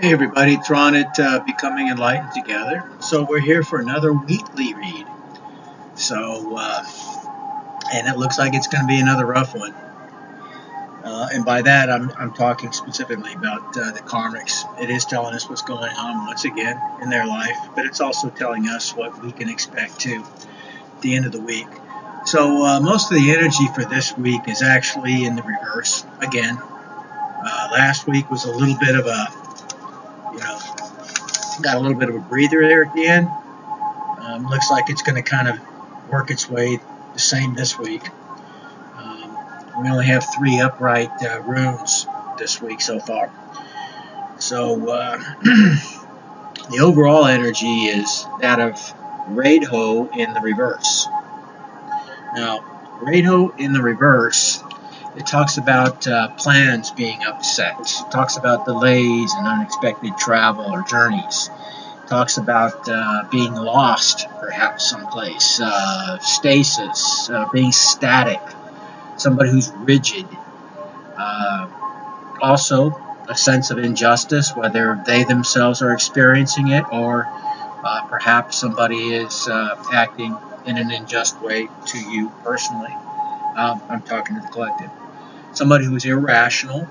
Hey everybody, it's Ron at Becoming Enlightened Together. So we're here for another weekly read. And it looks like it's going to be another rough one. And by that, I'm talking specifically about the karmics. It is telling us what's going on once again in their life, but it's also telling us what we can expect too at the end of the week. So most of the energy for this week is actually in the reverse again. Last week was a little bit of a, got a little bit of a breather there at the end. Looks like it's going to kind of work its way the same this week. We only have 3 upright runes this week so far. So the overall energy is that of Radho in the reverse. Now, Radho in the reverse, it talks about plans being upset. It talks about delays and unexpected travel or journeys. Talks about being lost, perhaps someplace, stasis, being static, somebody who's rigid. Also, a sense of injustice, whether they themselves are experiencing it or perhaps somebody is acting in an unjust way to you personally. I'm talking to the collective. Somebody who's irrational,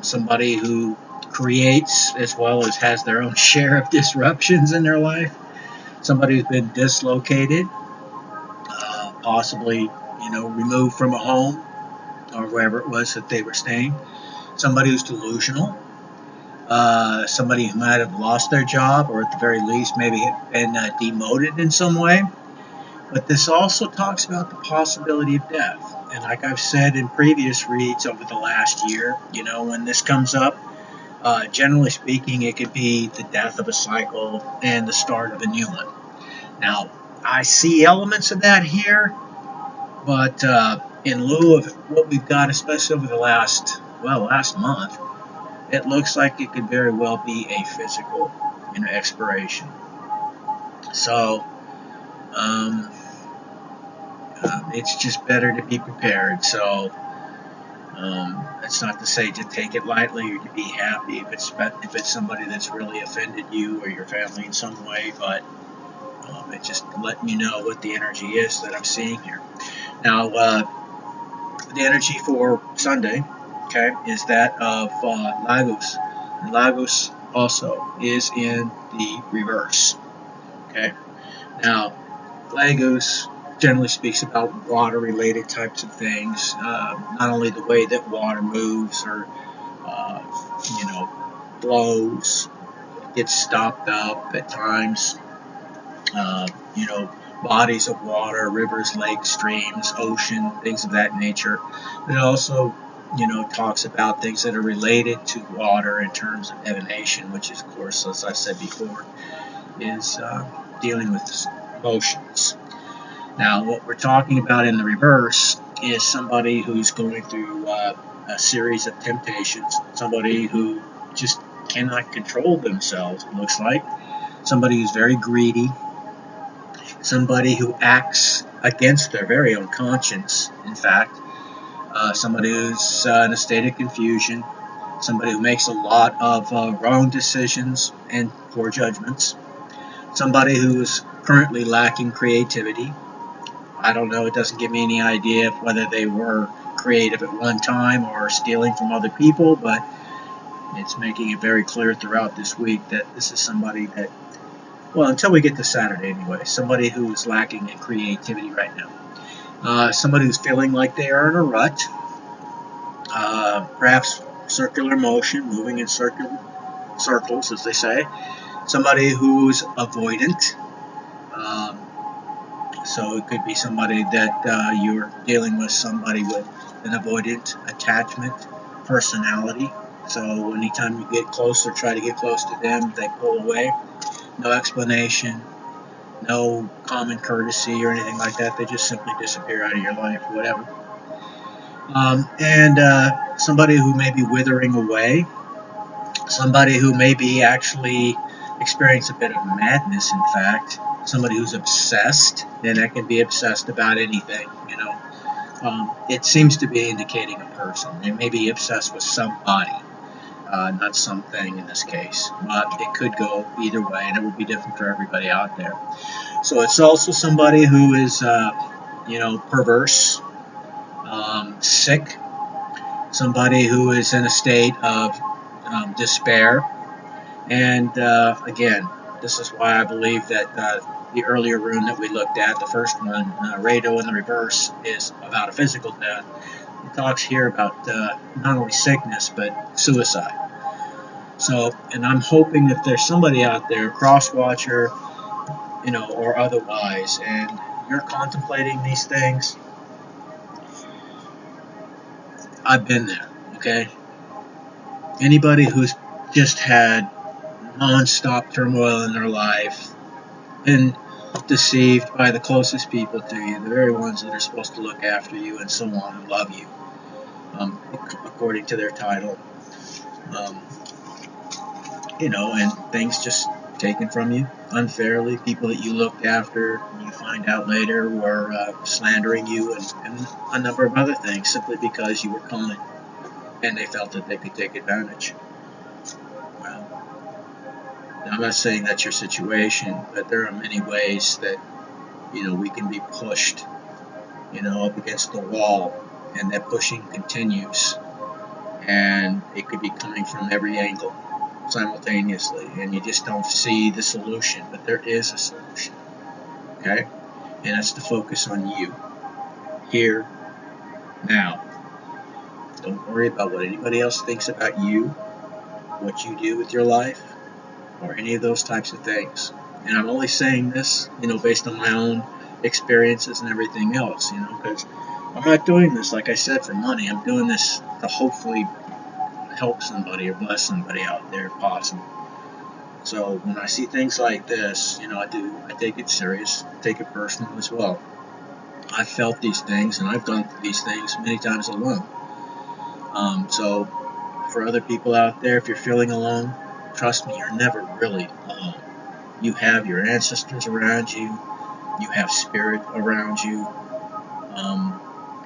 somebody who creates as well as has their own share of disruptions in their life, somebody who's been dislocated, possibly removed from a home or wherever it was that they were staying, somebody who's delusional, somebody who might have lost their job or at the very least maybe been demoted in some way. But this also talks about the possibility of death. And like I've said in previous reads over the last year, when this comes up, generally speaking, it could be the death of a cycle and the start of a new one. Now, I see elements of that here, but in lieu of what we've got, especially over the last month, it looks like it could very well be a physical expiration. So, it's just better to be prepared. So it's not to say to take it lightly or to be happy if it's somebody that's really offended you or your family in some way, but it's just letting you know what the energy is that I'm seeing here. Now, the energy for Sunday, okay, is that of Lagos. And Lagos also is in the reverse. Okay. Now, Lagos generally speaks about water-related types of things, not only the way that water moves or, flows, gets stopped up at times, bodies of water, rivers, lakes, streams, ocean, things of that nature. But it also, talks about things that are related to water in terms of divination, which is, of course, as I said before, is dealing with emotions. Now, what we're talking about in the reverse is somebody who's going through a series of temptations, somebody who just cannot control themselves, it looks like, somebody who's very greedy, somebody who acts against their very own conscience, in fact, somebody who's in a state of confusion, somebody who makes a lot of wrong decisions and poor judgments, somebody who is currently lacking creativity. I don't know, it doesn't give me any idea of whether they were creative at one time or stealing from other people, but it's making it very clear throughout this week that this is somebody that, well, until we get to Saturday anyway, somebody who is lacking in creativity right now. Somebody who's feeling like they are in a rut, perhaps circular motion, moving in circles, as they say. Somebody who's avoidant. So it could be somebody that you're dealing with, somebody with an avoidant attachment personality. So anytime you get close or try to get close to them, they pull away. No explanation, no common courtesy or anything like that. They just simply disappear out of your life, whatever. And somebody who may be withering away, somebody who may be actually experiencing a bit of madness, in fact, somebody who's obsessed, and that can be obsessed about anything, it seems to be indicating a person. They may be obsessed with somebody. not something in this case. But it could go either way, and it will be different for everybody out there. So it's also somebody who is, perverse, sick, somebody who is in a state of despair. And again, this is why I believe that the earlier rune that we looked at, the first one, Rado in the reverse, is about a physical death. It talks here about not only sickness, but suicide. So, and I'm hoping if there's somebody out there, cross-watcher, or otherwise, and you're contemplating these things, I've been there, okay? Anybody who's just had non-stop turmoil in their life, been deceived by the closest people to you, the very ones that are supposed to look after you and so on and love you, according to their title, um, and things just taken from you unfairly, people that you looked after, you find out later were slandering you, and a number of other things, simply because you were kind, and they felt that they could take advantage. Well, I'm not saying that's your situation, but there are many ways that, we can be pushed, up against the wall, and that pushing continues, and it could be coming from every angle simultaneously, and you just don't see the solution, but there is a solution, okay? And that's to focus on you, here, now. Don't worry about what anybody else thinks about you, what you do with your life, or any of those types of things. And I'm only saying this, based on my own experiences and everything else, because I'm not doing this, like I said, for money. I'm doing this to hopefully help somebody or bless somebody out there if possible. So when I see things like this, I take it serious, take it personal as well. I've felt these things, and I've done these things many times alone. So for other people out there, if you're feeling alone, trust me, you're never really alone. You have your ancestors around you, you have spirit around you,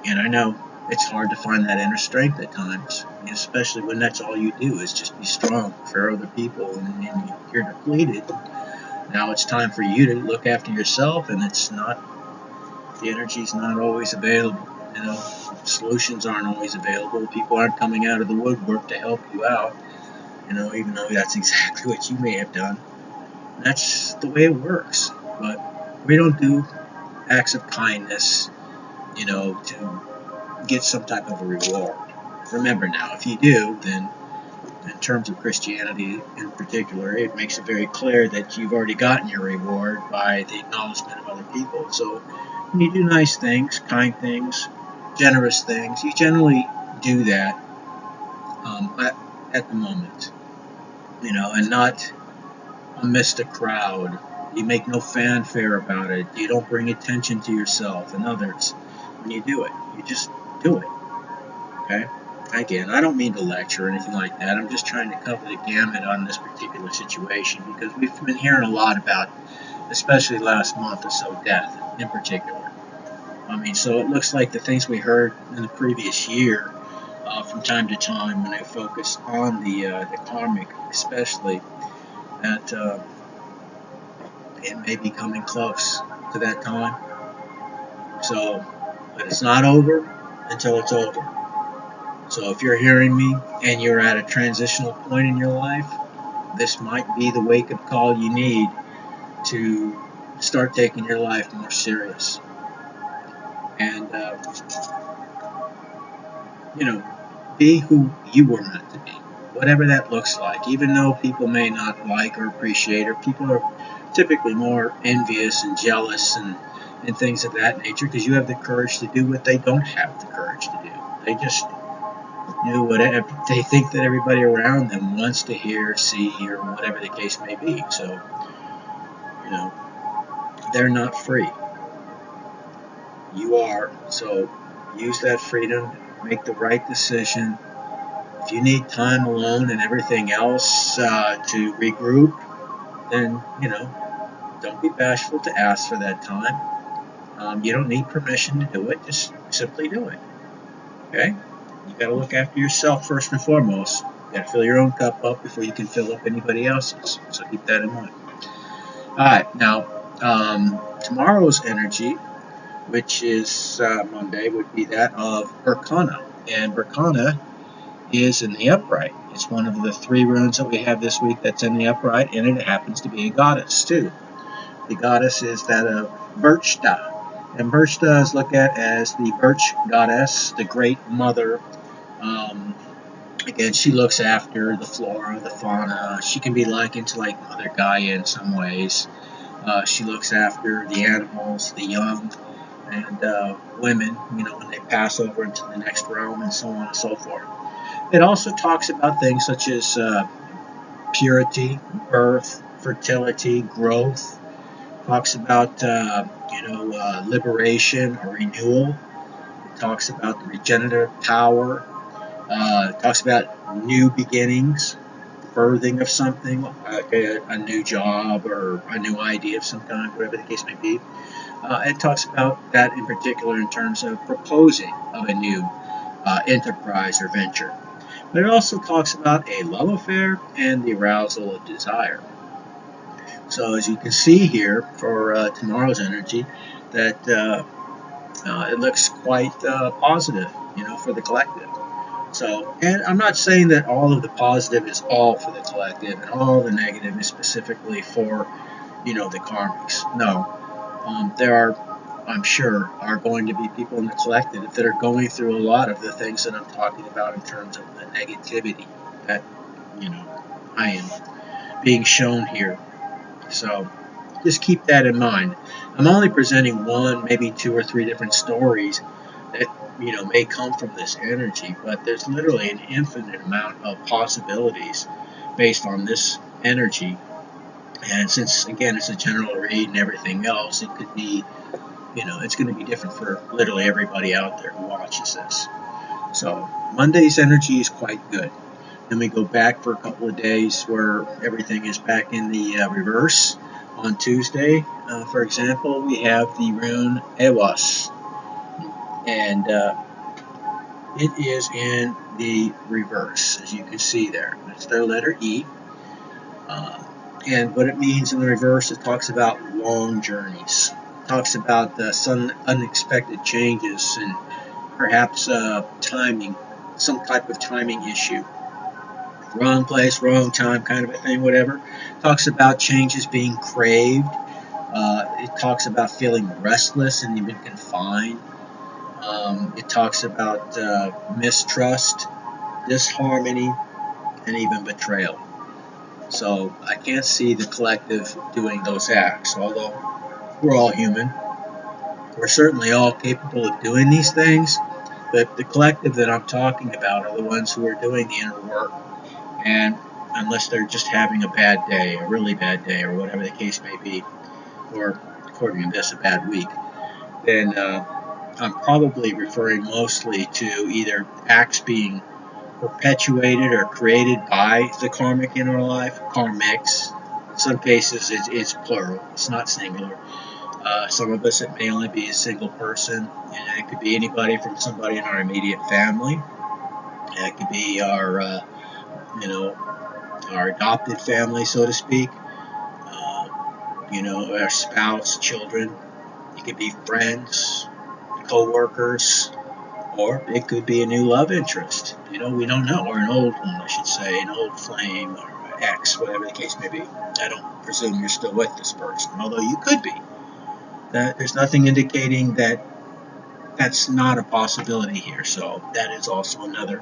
and I know it's hard to find that inner strength at times, especially when that's all you do is just be strong for other people, and you're depleted. Now it's time for you to look after yourself, and the energy's not always available. Solutions aren't always available. People aren't coming out of the woodwork to help you out, even though that's exactly what you may have done. That's the way it works. But we don't do acts of kindness, to get some type of a reward. Remember now, if you do, then in terms of Christianity in particular, it makes it very clear that you've already gotten your reward by the acknowledgement of other people. So when you do nice things, kind things, generous things, you generally do that at the moment, and not amidst a crowd. You make no fanfare about it. You don't bring attention to yourself and others when you do it. You just do it, okay? Again, I don't mean to lecture or anything like that. I'm just trying to cover the gamut on this particular situation, because we've been hearing a lot about, especially last month or so, death in particular. So it looks like the things we heard in the previous year, from time to time, when they focus on the karmic, especially, that it may be coming close to that time. So, but it's not over until it's over. So if you're hearing me and you're at a transitional point in your life, this might be the wake-up call you need to start taking your life more serious. And, be who you were meant to be, whatever that looks like, even though people may not like or appreciate, or people are typically more envious and jealous and things of that nature, because you have the courage to do what they don't have the courage to do. They just whatever they think that everybody around them wants to hear, see, or whatever the case may be. So, they're not free. You are. So use that freedom, make the right decision. If you need time alone and everything else to regroup, then, don't be bashful to ask for that time. You don't need permission to do it. Just simply do it. Okay? you got to look after yourself first and foremost. You got to fill your own cup up before you can fill up anybody else's. So keep that in mind. All right, now tomorrow's energy, which is Monday, would be that of Berkana. And Berkana is in the upright. It's one of the 3 runes that we have this week that's in the upright, and it happens to be a goddess too. The goddess is that of Birchta. And Birchta is looked at as the birch goddess, the great mother. Again, she looks after the flora, the fauna. She can be likened to like Mother Gaia in some ways. She looks after the animals, the young, and women, when they pass over into the next realm, and so on and so forth. It also talks about things such as purity, birth, fertility, growth. Talks about liberation or renewal. It talks about the regenerative power. It talks about new beginnings, birthing of something, like a new job or a new idea of some kind, whatever the case may be. It talks about that in particular in terms of proposing of a new enterprise or venture. But it also talks about a love affair and the arousal of desire. So as you can see here for tomorrow's energy, that it looks quite positive, for the collective. So, and I'm not saying that all of the positive is all for the collective and all the negative is specifically for, the karmics. No, there are, I'm sure, are going to be people in the collective that are going through a lot of the things that I'm talking about in terms of the negativity that, I am being shown here. So just keep that in mind. I'm only presenting 1, maybe 2 or 3 different stories that may come from this energy, but there's literally an infinite amount of possibilities based on this energy. And since again it's a general read and everything else, it could be, it's going to be different for literally everybody out there who watches this. So Monday's energy is quite good. Then we go back for a couple of days where everything is back in the reverse. On Tuesday, for example, we have the rune Ewas, and it is in the reverse, as you can see there. That's their letter E. And what it means in the reverse, it talks about long journeys. It talks about some unexpected changes and perhaps timing, some type of timing issue. Wrong place, wrong time kind of a thing, whatever. Talks about changes being craved. It talks about feeling restless and even confined. It talks about mistrust, disharmony, and even betrayal. So I can't see the collective doing those acts, although we're all human. We're certainly all capable of doing these things, but the collective that I'm talking about are the ones who are doing the inner work. And unless they're just having a bad day, a really bad day, or whatever the case may be, or according to this, a bad week, then I'm probably referring mostly to either acts being perpetuated or created by the karmic in our life, karmics. In some cases, it's plural, it's not singular. Some of us, it may only be a single person, and it could be anybody from somebody in our immediate family. It could be our, our adopted family, so to speak. Our spouse, children. It could be friends, co-workers, or it could be a new love interest. We don't know, or an old one, I should say, an old flame or ex, whatever the case may be. I don't presume you're still with this person, although you could be. There's nothing indicating that that's not a possibility here, so that is also another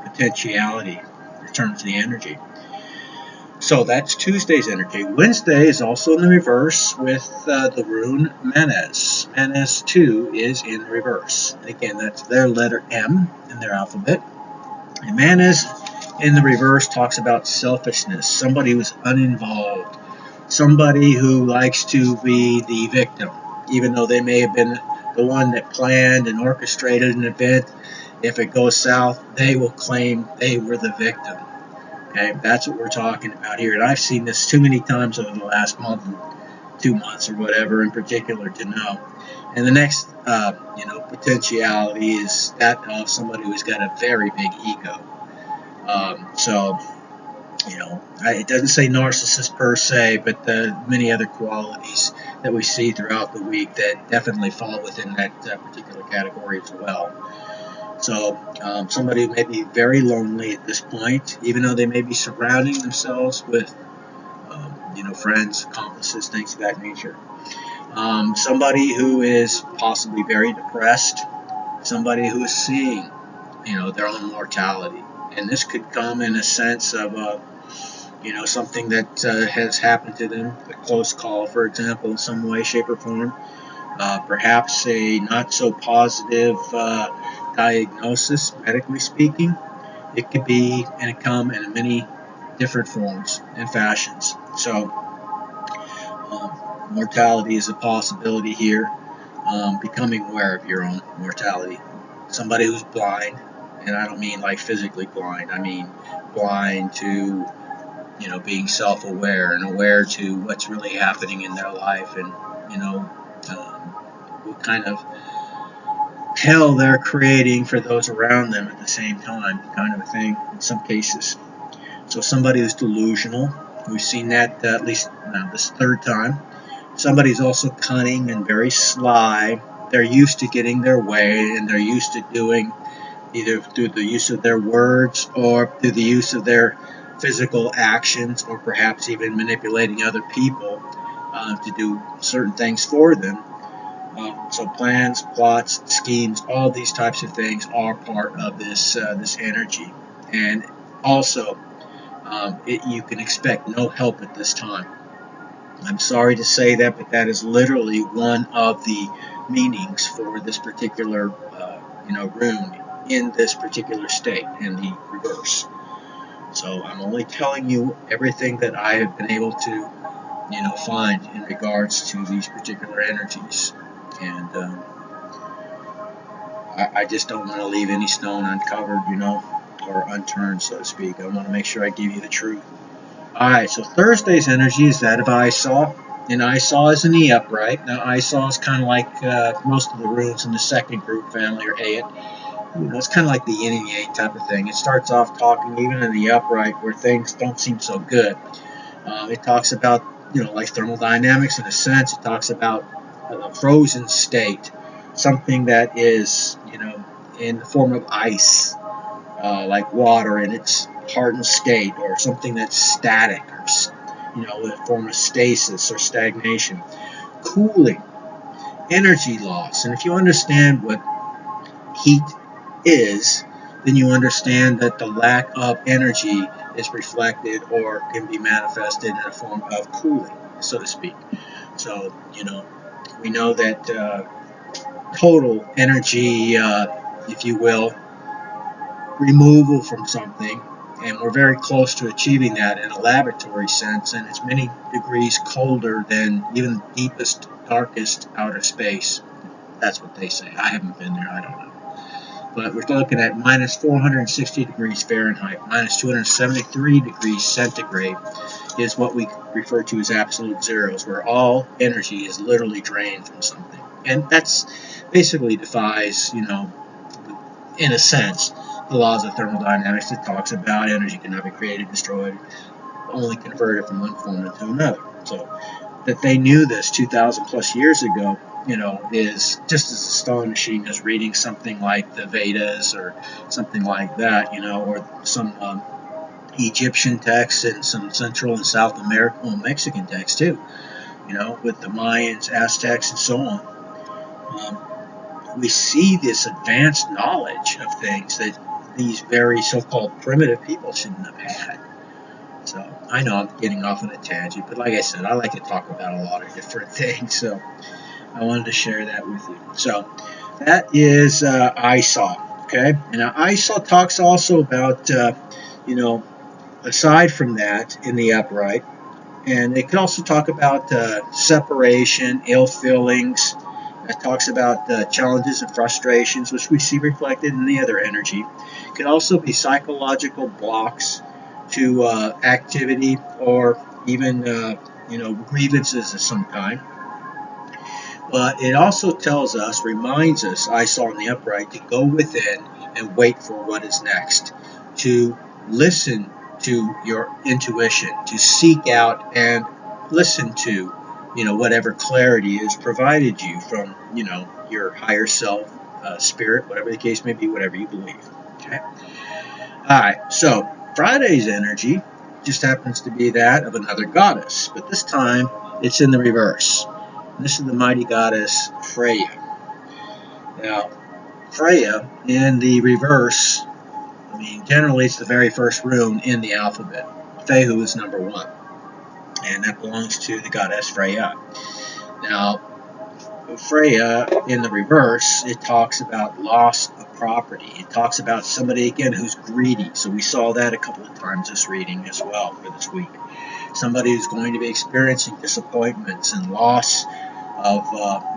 potentiality in terms of the energy. So that's Tuesday's energy. Wednesday is also in the reverse with the rune Menes. Menes, too, is in reverse. Again, that's their letter M in their alphabet. And Menes in the reverse talks about selfishness, somebody who's uninvolved, somebody who likes to be the victim, even though they may have been the one that planned and orchestrated an event. If it goes south, they will claim they were the victim. Okay, that's what we're talking about here. And I've seen this too many times over the last month 2 months or whatever in particular to know. And the next, potentiality is that of somebody who's got a very big ego. So, it doesn't say narcissist per se, but the many other qualities that we see throughout the week that definitely fall within that particular category as well. So somebody who may be very lonely at this point, even though they may be surrounding themselves with, friends, accomplices, things of that nature. Somebody who is possibly very depressed, somebody who is seeing, their own mortality. And this could come in a sense of, something that has happened to them, a close call, for example, in some way, shape, or form. Perhaps a not so positive diagnosis, medically speaking. It could be and it come in many different forms and fashions. So mortality is a possibility here. Becoming aware of your own mortality. Somebody who's blind, and I don't mean like physically blind, I mean blind to being self-aware and aware to what's really happening in their life, and what kind of hell they're creating for those around them at the same time, kind of a thing in some cases. So somebody who's delusional, we've seen that at least now this third time. Somebody's also cunning and very sly. They're used to getting their way, and they're used to doing either through the use of their words or through the use of their physical actions, or perhaps even manipulating other people to do certain things for them. So plans, plots, schemes, all these types of things are part of this energy. And also, you can expect no help at this time. I'm sorry to say that, but that is literally one of the meanings for this particular, rune in this particular state, in the reverse. So I'm only telling you everything that I have been able to, find in regards to these particular energies. And I just don't want to leave any stone uncovered, or unturned, so to speak. I want to make sure I give you the truth. Alright, so Thursday's energy is that of I saw, and I saw is in the upright. Now I saw is kind of like most of the runes in the second group family, or Ayat. It's kind of like the yin and yang type of thing. It starts off talking, even in the upright, where things don't seem so good. It talks about, like thermodynamics in a sense. It talks about a frozen state, something that is, in the form of ice, like water in its hardened state, or something that's static, or in a form of stasis or stagnation. Cooling, energy loss, and if you understand what heat is, then you understand that the lack of energy is reflected or can be manifested in a form of cooling, so to speak. So, we know that total energy, if you will, removal from something, and we're very close to achieving that in a laboratory sense, and it's many degrees colder than even the deepest, darkest outer space. That's what they say. I haven't been there, I don't know. But we're looking at minus 460 degrees Fahrenheit, minus 273 degrees centigrade is what we refer to as absolute zeros, where all energy is literally drained from something. And that's basically defies, in a sense, the laws of thermodynamics that talks about energy cannot be created, destroyed, only converted from one form into another. So that they knew this 2,000 plus years ago, is just as astonishing as reading something like the Vedas or something like that, or some Egyptian texts and some Central and South American, well, Mexican texts too, with the Mayans, Aztecs, and so on. We see this advanced knowledge of things that these very so-called primitive people shouldn't have had. So I know I'm getting off on a tangent, but like I said, I like to talk about a lot of different things, so I wanted to share that with you. So that is I saw, okay? And I saw talks also about, aside from that, in the upright, and it could also talk about separation, ill feelings. It talks about challenges and frustrations, which we see reflected in the other energy. It can also be psychological blocks to activity, or even, grievances of some kind. But it also tells us, reminds us, I saw in the upright, to go within and wait for what is next, to listen to your intuition, to seek out and listen to, whatever clarity is provided you from, your higher self, spirit, whatever the case may be, whatever you believe. Okay. All right. So Friday's energy just happens to be that of another goddess, but this time it's in the reverse. This is the mighty goddess Freya. Now, Freya in the reverse, generally it's the very first rune in the alphabet. Fehu is number 1, and that belongs to the goddess Freya. Now, Freya in the reverse, it talks about loss of property. It talks about somebody, again, who's greedy. So we saw that a couple of times this reading as well for this week. Somebody who's going to be experiencing disappointments and loss of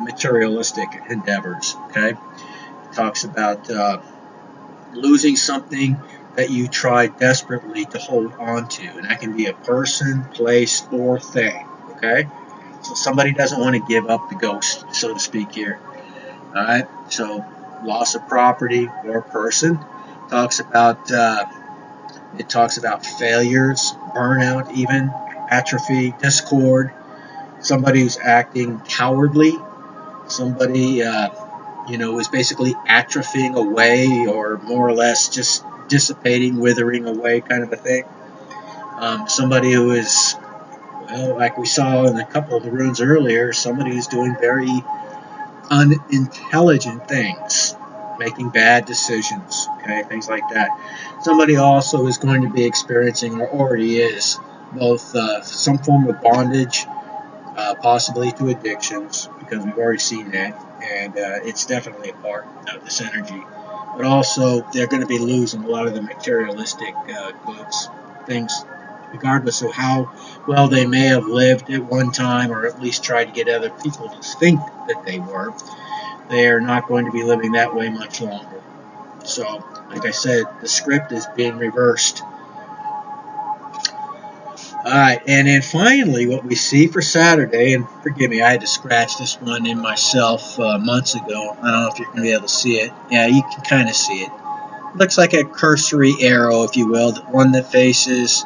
materialistic endeavors. Okay, it talks about losing something that you tried desperately to hold on to, and that can be a person, place, or thing. Okay, so somebody doesn't want to give up the ghost, so to speak here. All right, so loss of property or person. It talks about failures, burnout, even atrophy, discord. Somebody who's acting cowardly, somebody is basically atrophying away, or more or less just dissipating, withering away, kind of a thing. Somebody who is, well, like we saw in a couple of the runes earlier, somebody who's doing very unintelligent things, making bad decisions, okay, things like that. Somebody also is going to be experiencing, or already is, both some form of bondage, possibly to addictions, because we've already seen that, and it's definitely a part of this energy. But also, they're going to be losing a lot of the materialistic goods, things, regardless of how well they may have lived at one time, or at least tried to get other people to think that they were. They are not going to be living that way much longer. So, like I said, the script is being reversed. Alright, and then finally, what we see for Saturday, and forgive me, I had to scratch this one in myself months ago. I don't know if you're going to be able to see it. Yeah, you can kind of see it. Looks like a cursory arrow, if you will, one that faces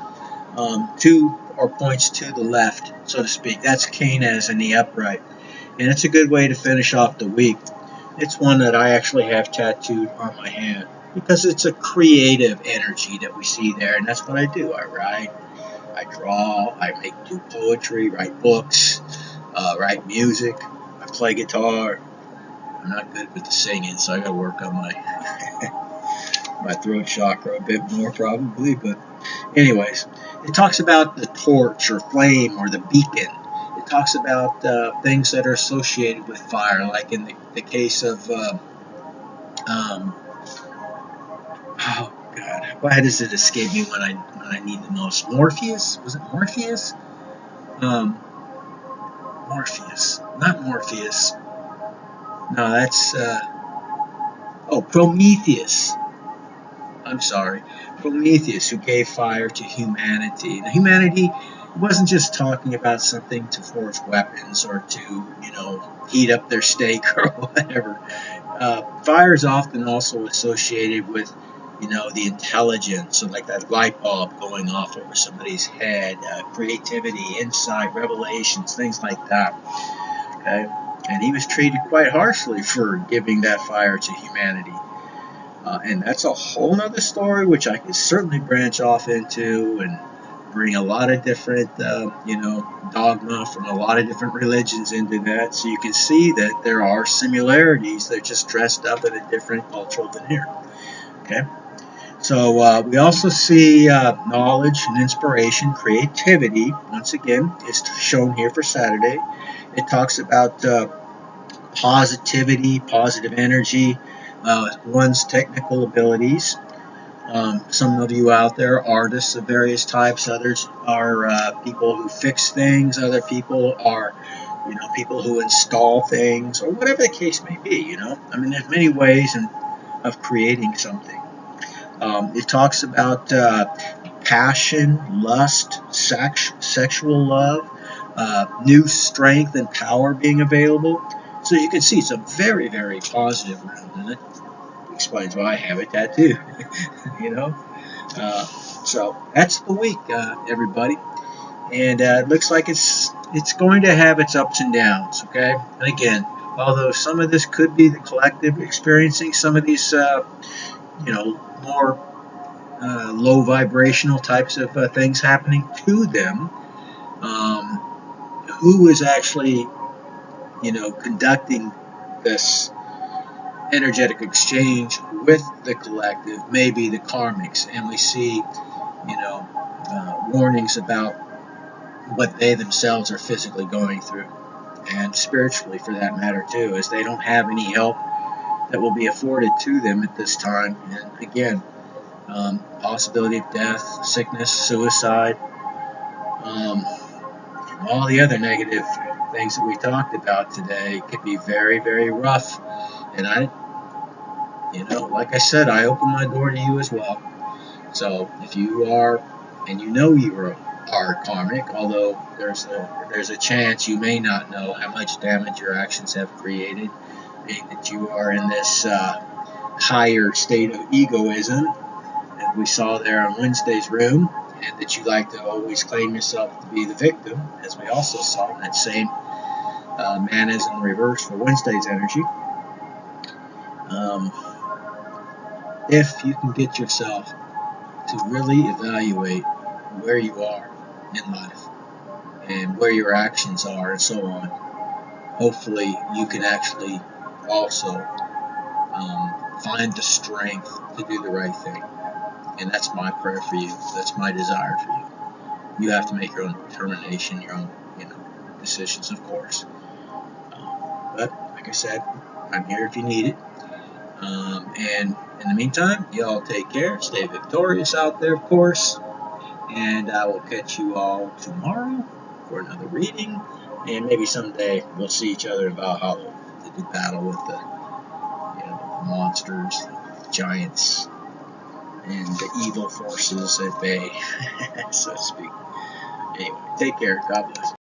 to, or points to the left, so to speak. That's Cain's in the upright. And it's a good way to finish off the week. It's one that I actually have tattooed on my hand, because it's a creative energy that we see there, and that's what I do. I write, I draw, I do poetry, write books, write music, I play guitar. I'm not good with the singing, so I gotta work on my my throat chakra a bit more probably, but anyways, it talks about the torch or flame or the beacon. It talks about things that are associated with fire, like in the case of oh God, why does it escape me when I need the most? Morpheus? Was it Morpheus? Morpheus, not Morpheus. No, that's Prometheus. I'm sorry, Prometheus, who gave fire to humanity. Now, humanity wasn't just talking about something to forge weapons or to, heat up their steak or whatever. Fire is often also associated with, the intelligence, so like that light bulb going off over somebody's head, creativity, insight, revelations, things like that. Okay, and he was treated quite harshly for giving that fire to humanity. And that's a whole nother story, which I could certainly branch off into and bring a lot of different, dogma from a lot of different religions into that. So you can see that there are similarities. They're just dressed up in a different cultural veneer. Okay. So we also see knowledge and inspiration, creativity, once again, is shown here for Saturday. It talks about positivity, positive energy, one's technical abilities. Some of you out there are artists of various types. Others are people who fix things. Other people are, people who install things, or whatever the case may be. There's many ways of creating something. It talks about passion, lust, sexual love, new strength and power being available. So you can see it's a very, very positive round, and it explains why I have it tattooed. you know, so that's the week, everybody, and it looks like it's going to have its ups and downs. Okay, and again, although some of this could be the collective experiencing some of these, more low vibrational types of things happening to them. Um, who is actually, conducting this energetic exchange with the collective? Maybe the karmics, and we see, warnings about what they themselves are physically going through, and spiritually, for that matter, too, as they don't have any help that will be afforded to them at this time. And again, possibility of death, sickness, suicide, all the other negative things that we talked about today could be very, very rough. And like I said, I open my door to you as well. So if you are, and you are karmic, although there's a chance you may not know how much damage your actions have created, being that you are in this higher state of egoism, and we saw there on Wednesday's room, and that you like to always claim yourself to be the victim, as we also saw in that same man is in reverse for Wednesday's energy. If you can get yourself to really evaluate where you are in life and where your actions are and so on, hopefully you can actually also find the strength to do the right thing. And that's my prayer for you. That's my desire for you. You have to make your own determination, your own, decisions, of course. But like I said, I'm here if you need it. And in the meantime, y'all take care. Stay victorious out there, of course. And I will catch you all tomorrow for another reading. And maybe someday we'll see each other in Valhalla to do battle with the monsters, giants, and the evil forces at bay, so to speak. Anyway, take care. God bless.